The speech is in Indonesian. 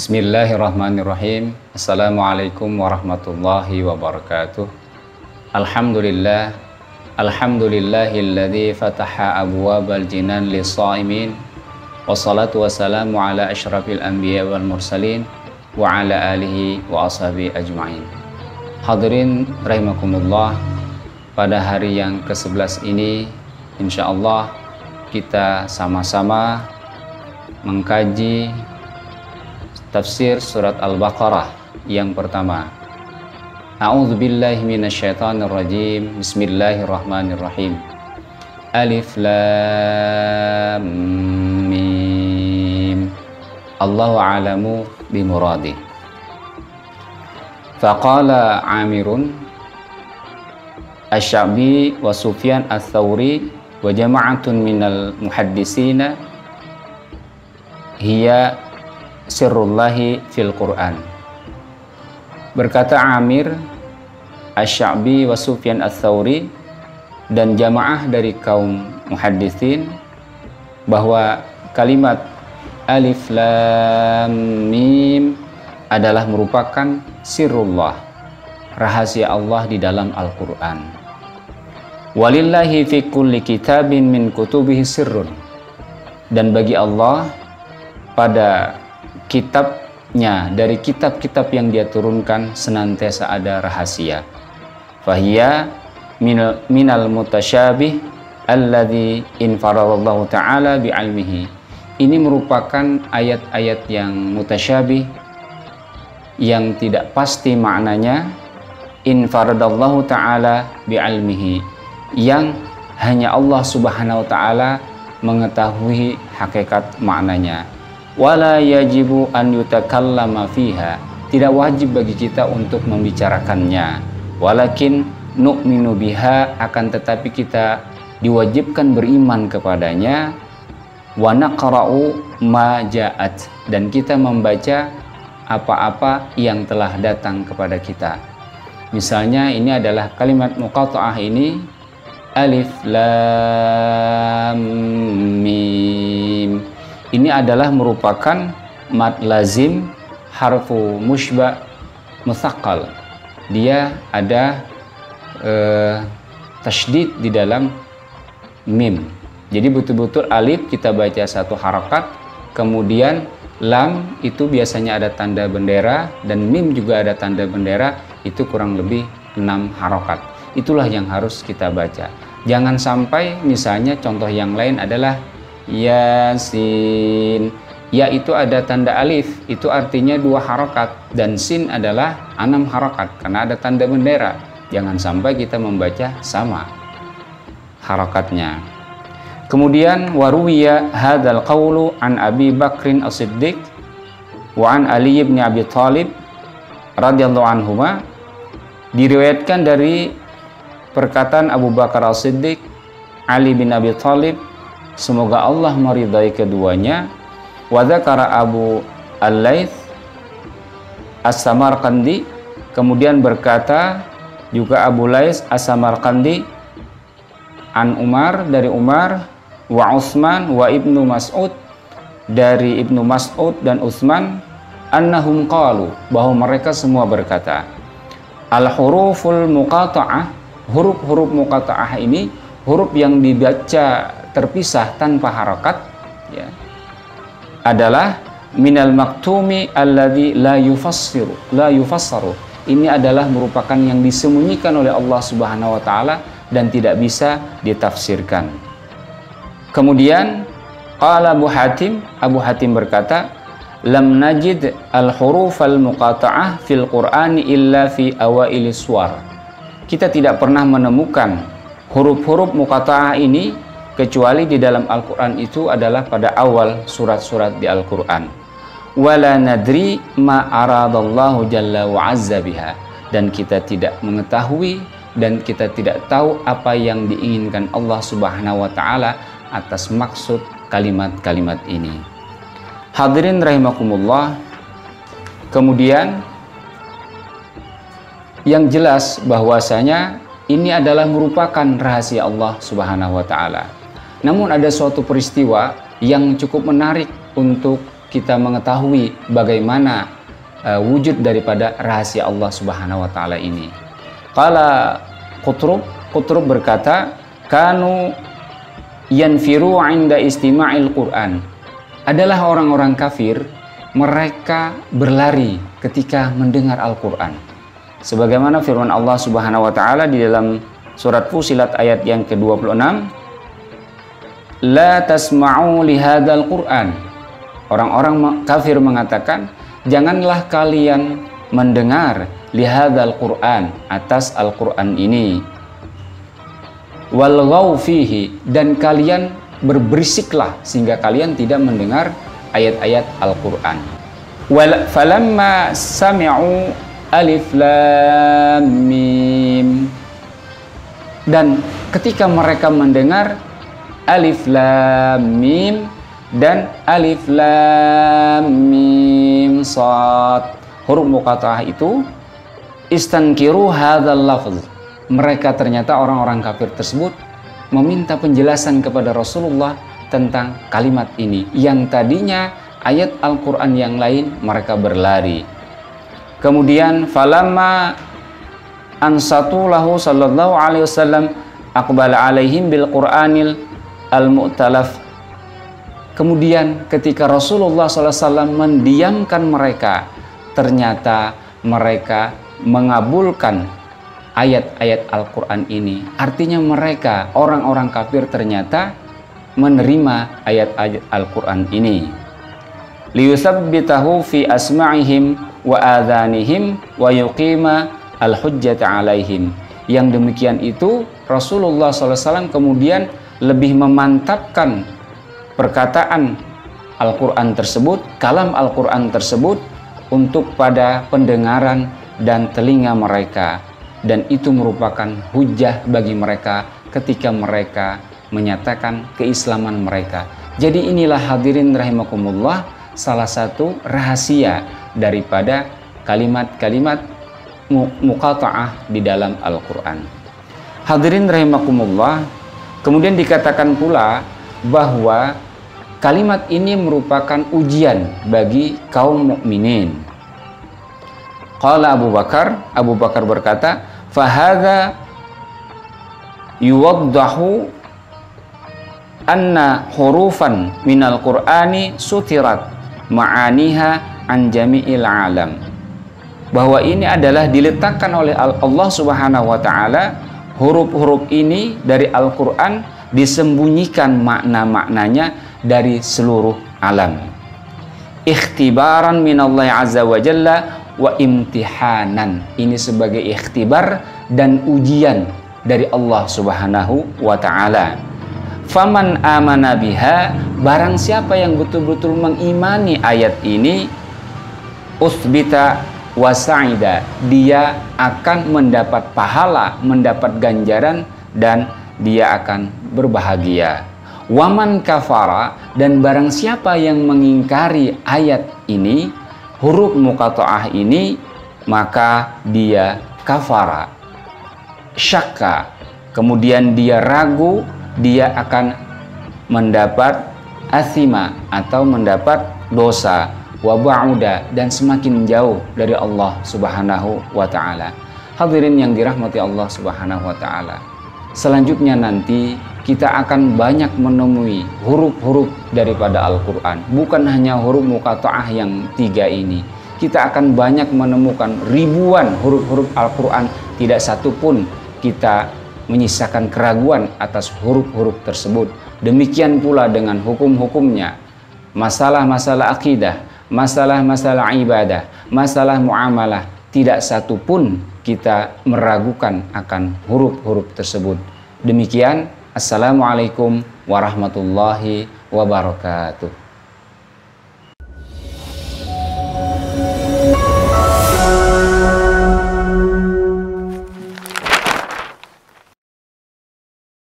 Bismillahirrahmanirrahim. Assalamualaikum warahmatullahi wabarakatuh. Alhamdulillah. Alhamdulillahilladzi fataha abwabal jinan lis-shaimin. Wassalatu wassalamu ala asyrafil anbiya wal mursalin wa ala alihi wa ashabihi ajma'in. Hadirin rahimakumullah, pada hari yang ke-11 ini insyaallah kita sama-sama mengkaji tafsir surat Al-Baqarah yang pertama. A'udzubillahi minasyaitonirrajim. Bismillahirrahmanirrahim. Alif Lam Mim. Allahu a'lamu bimuradih. Faqala Amirun Asy-Sya'bi wa Sufyan Ats-Tsauri wa jama'atun minal muhadditsina hiya sirrullahi fil Quran. Berkata Amir, Asy-Sya'bi wa Sufyan Ats-Tsauri dan jamaah dari kaum muhadditsin bahwa kalimat Alif Lam Mim adalah merupakan sirrullah, rahasia Allah di dalam Al-Quran. Walillahi fi kulli kitabin min kutubihi sirrun, dan bagi Allah pada kitabnya dari kitab-kitab yang dia turunkan senantiasa ada rahasia. Fahiya minal mutasyabih alladzi infaradallahu ta'ala bi'ilmihi. Ini merupakan ayat-ayat yang mutasyabih, yang tidak pasti maknanya, infaradallahu ta'ala bi'ilmihi, yang hanya Allah subhanahu wa ta'ala mengetahui hakikat maknanya. Wala yajibu an yutakallama fiha, tidak wajib bagi kita untuk membicarakannya. Walakin nu'minu biha, akan tetapi kita diwajibkan beriman kepadanya. Wa naqra'u ma ja'at, dan kita membaca apa-apa yang telah datang kepada kita. Misalnya ini adalah kalimat muqatta'ah ini, Alif Lam Mim. Ini adalah merupakan mad lazim harfu musyba' mutsaqqal. Dia ada tasydid di dalam mim. Jadi betul-betul alif kita baca satu harakat, kemudian lam itu biasanya ada tanda bendera, dan mim juga ada tanda bendera, itu kurang lebih 6 harakat. Itulah yang harus kita baca. Jangan sampai misalnya contoh yang lain adalah Yasin. Ya itu ada tanda alif, itu artinya 2 harakat, dan sin adalah 6 harakat karena ada tanda bendera. Jangan sampai kita membaca sama harakatnya. Kemudian waruwiya hadzal qaulu an Abi Bakrin As-Siddiq wa an Ali bin Abi Thalib radhiyallahu anhuma. Diriwayatkan dari perkataan Abu Bakar As-Siddiq, Ali bin Abi Thalib, semoga Allah meridai keduanya. Wa dzakara Abu Al-Laits As-Samarqandi, kemudian berkata juga Abu Laits As-Samarqandi an Umar, dari Umar, wa Utsman wa Ibnu Mas'ud, dari Ibnu Mas'ud dan Utsman, annahum qalu, bahwa mereka semua berkata, al-huruful muqatta'ah, huruf-huruf muqatta'ah ini huruf yang dibaca terpisah tanpa harakat, ya, adalah minal maktumi alladzi la yufassaru. Ini adalah merupakan yang disembunyikan oleh Allah Subhanahu wa taala dan tidak bisa ditafsirkan. Kemudian qala Abu Hatim berkata, lam najid al-huruf al-muqatta'ah fil Qur'ani illa fi awailis suwar. Kita tidak pernah menemukan huruf-huruf muqatta'ah ini kecuali di dalam Al-Quran itu adalah pada awal surat-surat di Al-Quran. Wala nadri ma aradallahu jalla wa azza biha, dan kita tidak mengetahui dan kita tidak tahu apa yang diinginkan Allah Subhanahu wa taala atas maksud kalimat-kalimat ini. Hadirin rahimakumullah, kemudian yang jelas bahwasanya ini adalah merupakan rahasia Allah Subhanahu wa taala. Namun ada suatu peristiwa yang cukup menarik untuk kita mengetahui bagaimana wujud daripada rahasia Allah Subhanahu wa taala ini. Qala Qutrub berkata, kanu yanfiru 'inda istima'il Qur'an. Adalah orang-orang kafir, mereka berlari ketika mendengar Al-Qur'an. Sebagaimana firman Allah Subhanahu wa taala di dalam surat Fussilat ayat yang ke-26, la tasma'u li hadzal Qur'an. Orang-orang kafir mengatakan, janganlah kalian mendengar li hadzal Qur'an, atas Al-Qur'an ini. Walghaw fihi, dan kalian berberisik,lah sehingga kalian tidak mendengar ayat-ayat Al-Qur'an. Falamma sami'u alif lam mim, dan ketika mereka mendengar alif lam mim dan alif lam mim shad, huruf muqatta'ah itu, istankiru hadzal lafz, mereka ternyata orang-orang kafir tersebut meminta penjelasan kepada Rasulullah tentang kalimat ini, yang tadinya ayat Al-Quran yang lain mereka berlari. Kemudian falamma ansatu lahu sallallahu alaihi wasallam aqbala alaihim bil Qur'anil al-mu'talaf. Kemudian ketika Rasulullah SAW mendiamkan mereka, ternyata mereka mengabulkan ayat-ayat Al-Quran ini. Artinya mereka, orang-orang kafir, ternyata menerima ayat-ayat Al-Quran ini. Liyuthabbitahu fi asma'ihim wa adhanihim wa yuqima al-hujjata alaihim. Yang demikian itu Rasulullah SAW kemudian lebih memantapkan perkataan Al-Quran tersebut, kalam Al-Quran tersebut, untuk pada pendengaran dan telinga mereka. Dan itu merupakan hujah bagi mereka ketika mereka menyatakan keislaman mereka. Jadi inilah hadirin rahimakumullah, salah satu rahasia daripada kalimat-kalimat muqata'ah di dalam Al-Quran. Hadirin rahimakumullah, kemudian dikatakan pula bahwa kalimat ini merupakan ujian bagi kaum mukminin. Qala Abu Bakar berkata, fahadha yuwaddahu anna hurufan minal Qur'ani sutirat ma'aniha an jami'il alam. Bahwa ini adalah diletakkan oleh Allah Subhanahu wa taala, huruf-huruf ini dari Al-Qur'an disembunyikan makna-maknanya dari seluruh alam. Ikhtibaran minallahi azza wa jalla wa imtihanan. Ini sebagai ikhtibar dan ujian dari Allah Subhanahu wa taala. Faman amana biha, barang siapa yang betul-betul mengimani ayat ini, usbita wa sa'ida, dia akan mendapat pahala, mendapat ganjaran, dan dia akan berbahagia. Waman kafara, dan barang siapa yang mengingkari ayat ini, huruf muqatta'ah ini, maka dia kafara, syakka, kemudian dia ragu, dia akan mendapat athima atau mendapat dosa, wa ba'uda, dan semakin jauh dari Allah Subhanahu wa taala. Hadirin yang dirahmati Allah Subhanahu wa taala, selanjutnya nanti kita akan banyak menemui huruf-huruf daripada Al-Quran. Bukan hanya huruf muqatta'ah yang 3 ini. Kita akan banyak menemukan ribuan huruf-huruf Al-Quran. Tidak satu pun kita menyisakan keraguan atas huruf-huruf tersebut. Demikian pula dengan hukum-hukumnya. Masalah-masalah akidah, masalah-masalah ibadah, masalah muamalah. Tidak satu pun kita meragukan akan huruf-huruf tersebut. Demikian. Assalamualaikum warahmatullahi wabarakatuh.